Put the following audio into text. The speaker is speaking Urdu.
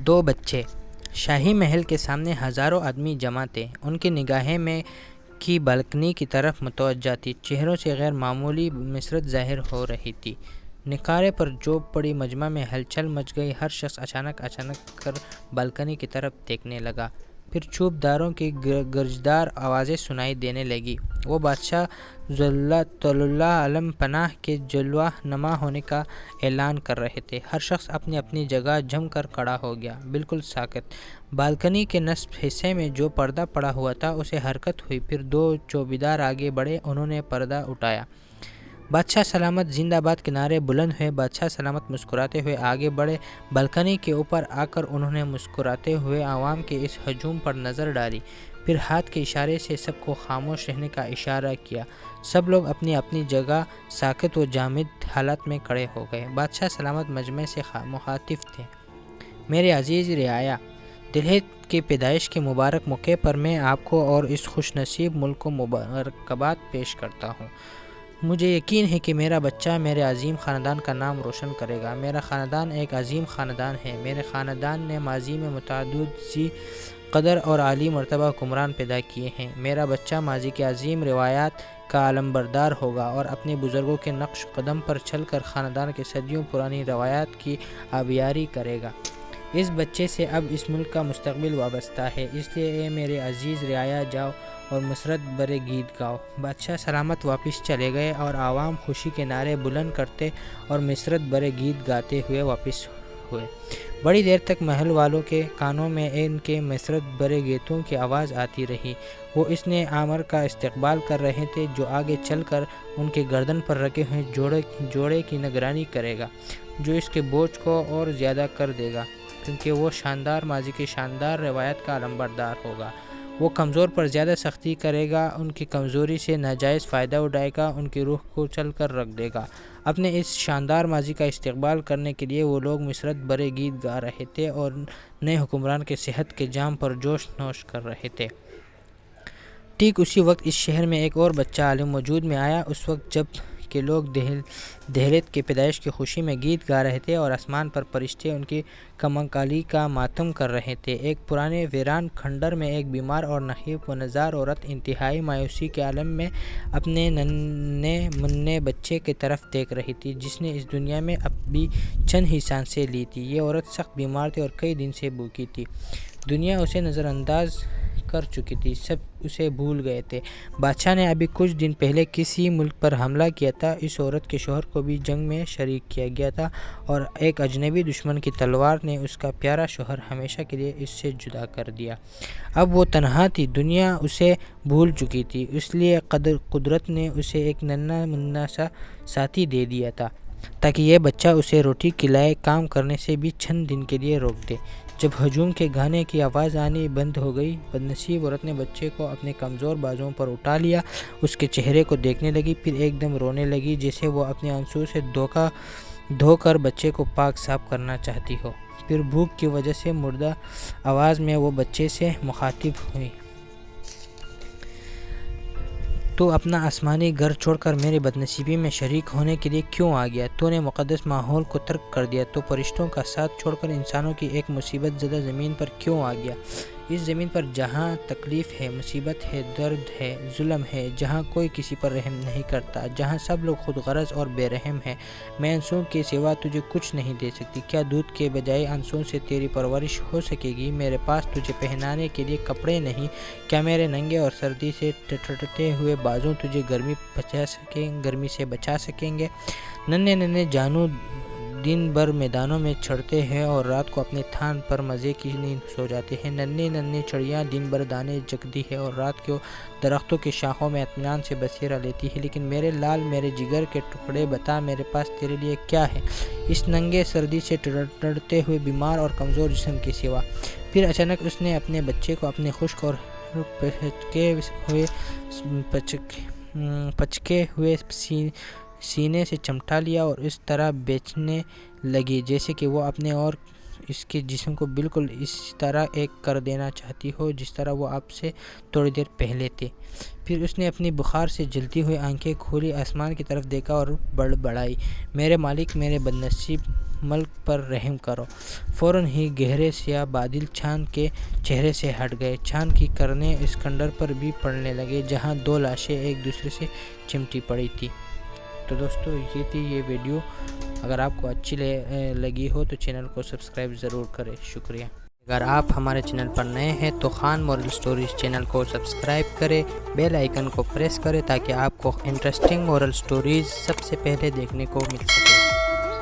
دو بچے۔ شاہی محل کے سامنے ہزاروں آدمی جمع تھے۔ ان کی نگاہیں میں کی بالکنی کی طرف متوجہ تھی۔ چہروں سے غیر معمولی مسرت ظاہر ہو رہی تھی۔ نکارے پر جوب پڑی مجمع میں ہلچل مچ گئی۔ ہر شخص اچانک کر بالکنی کی طرف دیکھنے لگا۔ پھر چوب داروں کی گرجدار آوازیں سنائی دینے لگی۔ وہ بادشاہ ذوالطولہ عالم پناہ کے جلوہ نما ہونے کا اعلان کر رہے تھے۔ ہر شخص اپنی اپنی جگہ جم کر کھڑا ہو گیا، بالکل ساکت۔ بالکنی کے نصف حصے میں جو پردہ پڑا ہوا تھا اسے حرکت ہوئی۔ پھر دو چوبیدار آگے بڑھے، انہوں نے پردہ اٹھایا۔ بادشاہ سلامت زندہ باد کے نعرے بلند ہوئے۔ بادشاہ سلامت مسکراتے ہوئے آگے بڑھے۔ بالکنی کے اوپر آ کر انہوں نے مسکراتے ہوئے عوام کے اس ہجوم پر نظر ڈالی۔ پھر ہاتھ کے اشارے سے سب کو خاموش رہنے کا اشارہ کیا۔ سب لوگ اپنی اپنی جگہ ساکت و جامد حالت میں کھڑے ہو گئے۔ بادشاہ سلامت مجمع سے مخاطب تھے۔ میرے عزیز رعایا، دلہیت کی پیدائش کے مبارک موقع پر میں آپ کو اور اس خوش نصیب ملک کو مبارکباد پیش کرتا ہوں۔ مجھے یقین ہے کہ میرا بچہ میرے عظیم خاندان کا نام روشن کرے گا۔ میرا خاندان ایک عظیم خاندان ہے۔ میرے خاندان نے ماضی میں متعدد ذی قدر اور عالی مرتبہ حکمران پیدا کیے ہیں۔ میرا بچہ ماضی کے عظیم روایات کا علمبردار ہوگا اور اپنے بزرگوں کے نقش قدم پر چل کر خاندان کے صدیوں پرانی روایات کی آبیاری کرے گا۔ اس بچے سے اب اس ملک کا مستقبل وابستہ ہے، اس لیے اے میرے عزیز رعایا، جاؤ اور مسرت برے گیت گاؤ۔ بادشاہ سلامت واپس چلے گئے اور عوام خوشی کے نعرے بلند کرتے اور مسرت برے گیت گاتے ہوئے واپس ہوئے۔ بڑی دیر تک محل والوں کے کانوں میں ان کے مسرت برے گیتوں کی آواز آتی رہی۔ وہ اس نئے آمر کا استقبال کر رہے تھے جو آگے چل کر ان کے گردن پر رکھے ہوئے جوڑے کی نگرانی کرے گا، جو اس کے بوجھ کو اور زیادہ کر دے گا، کیونکہ وہ شاندار ماضی کی شاندار روایت کا علمبردار ہوگا۔ وہ کمزور پر زیادہ سختی کرے گا، ان کی کمزوری سے ناجائز فائدہ اٹھائے گا، ان کی روح کو چل کر رکھ دے گا۔ اپنے اس شاندار ماضی کا استقبال کرنے کے لیے وہ لوگ مسرت برے گیت گا رہے تھے اور نئے حکمران کے صحت کے جام پر جوش نوش کر رہے تھے۔ ٹھیک اسی وقت اس شہر میں ایک اور بچہ عالم وجود میں آیا۔ اس وقت جب کہ لوگ دہلیت کی پیدائش کی خوشی میں گیت گا رہے تھے اور آسمان پر فرشتے ان کی کماکالی کا ماتم کر رہے تھے، ایک پرانے ویران کھنڈر میں ایک بیمار اور نحیف و نزار عورت انتہائی مایوسی کے عالم میں اپنے ننھے منھے بچے کی طرف دیکھ رہی تھی، جس نے اس دنیا میں ابھی چند ہی سانسیں لی تھی۔ یہ عورت سخت بیمار تھی اور کئی دن سے بھوکی تھی۔ دنیا اسے نظر انداز کر چکی تھی، سب اسے بھول گئے تھے۔ بادشاہ نے ابھی کچھ دن پہلے کسی ملک پر حملہ کیا تھا۔ اس عورت کے شوہر کو بھی جنگ میں شریک کیا گیا تھا اور ایک اجنبی دشمن کی تلوار نے اس کا پیارا شوہر ہمیشہ کے لیے اس سے جدا کر دیا۔ اب وہ تنہا تھی، دنیا اسے بھول چکی تھی، اس لیے قدرت نے اسے ایک ننھا منھا سا ساتھی دے دیا تھا تاکہ یہ بچہ اسے روٹی کھلائے، کام کرنے سے بھی چند دن کے لیے روک دے۔ جب ہجوم کے گانے کی آواز آنی بند ہو گئی، بدنصیب عورت نے بچے کو اپنے کمزور بازوؤں پر اٹھا لیا، اس کے چہرے کو دیکھنے لگی، پھر ایک دم رونے لگی جیسے وہ اپنے آنسوؤں سے دھو کر بچے کو پاک صاف کرنا چاہتی ہو۔ پھر بھوک کی وجہ سے مردہ آواز میں وہ بچے سے مخاطب ہوئی۔ تو اپنا آسمانی گھر چھوڑ کر میری بدنصیبی میں شریک ہونے کے لیے کیوں آ گیا؟ تو نے مقدس ماحول کو ترک کر دیا، تو فرشتوں کا ساتھ چھوڑ کر انسانوں کی ایک مصیبت زدہ زمین پر کیوں آ گیا؟ اس زمین پر جہاں تکلیف ہے، مصیبت ہے، درد ہے، ظلم ہے، جہاں کوئی کسی پر رحم نہیں کرتا، جہاں سب لوگ خود غرض اور بے رحم ہیں، میں آنسوؤں کے سوا تجھے کچھ نہیں دے سکتی۔ کیا دودھ کے بجائے آنسوؤں سے تیری پرورش ہو سکے گی؟ میرے پاس تجھے پہنانے کے لیے کپڑے نہیں، کیا میرے ننگے اور سردی سے ٹھٹرتے ہوئے بازو تجھے گرمی سے بچا سکیں گے؟ ننھے جانو دن بھر میدانوں میں چڑھتے ہیں اور رات کو اپنے تھان پر مزے کی نیند سو جاتے ہیں۔ ننھی چڑیاں دن بھر دانے چگتی ہے اور رات کو درختوں کی شاخوں میں اطمینان سے بسیرا لیتی ہے، لیکن میرے لال، میرے جگر کے ٹکڑے، بتا میرے پاس تیرے لیے کیا ہے اس ننگے، سردی سے ٹڑتے ہوئے بیمار اور کمزور جسم کے سوا؟ پھر اچانک اس نے اپنے بچے کو اپنے خشک اور پچکے ہوئے سینے سے چمٹا لیا اور اس طرح بیچنے لگی جیسے کہ وہ اپنے اور اس کے جسم کو بالکل اس طرح ایک کر دینا چاہتی ہو جس طرح وہ آپ سے تھوڑی دیر پہلے تھے۔ پھر اس نے اپنی بخار سے جلتی ہوئی آنکھیں کھولی، آسمان کی طرف دیکھا اور بڑبڑائی، میرے مالک، میرے بدنصیب ملک پر رحم کرو۔ فوراً ہی گہرے سیاہ بادل چاند کے چہرے سے ہٹ گئے، چاند کی کرنیں اسکندر پر بھی پڑنے لگے جہاں دو لاشیں ایک دوسرے سے چمٹی پڑی تھی۔ تو دوستو یہ تھی یہ ویڈیو، اگر آپ کو اچھی لگی ہو تو چینل کو سبسکرائب ضرور کریں، شکریہ۔ اگر آپ ہمارے چینل پر نئے ہیں تو خان مورل سٹوریز چینل کو سبسکرائب کریں، بیل آئیکن کو پریس کریں تاکہ آپ کو انٹرسٹنگ مورل سٹوریز سب سے پہلے دیکھنے کو مل سکے۔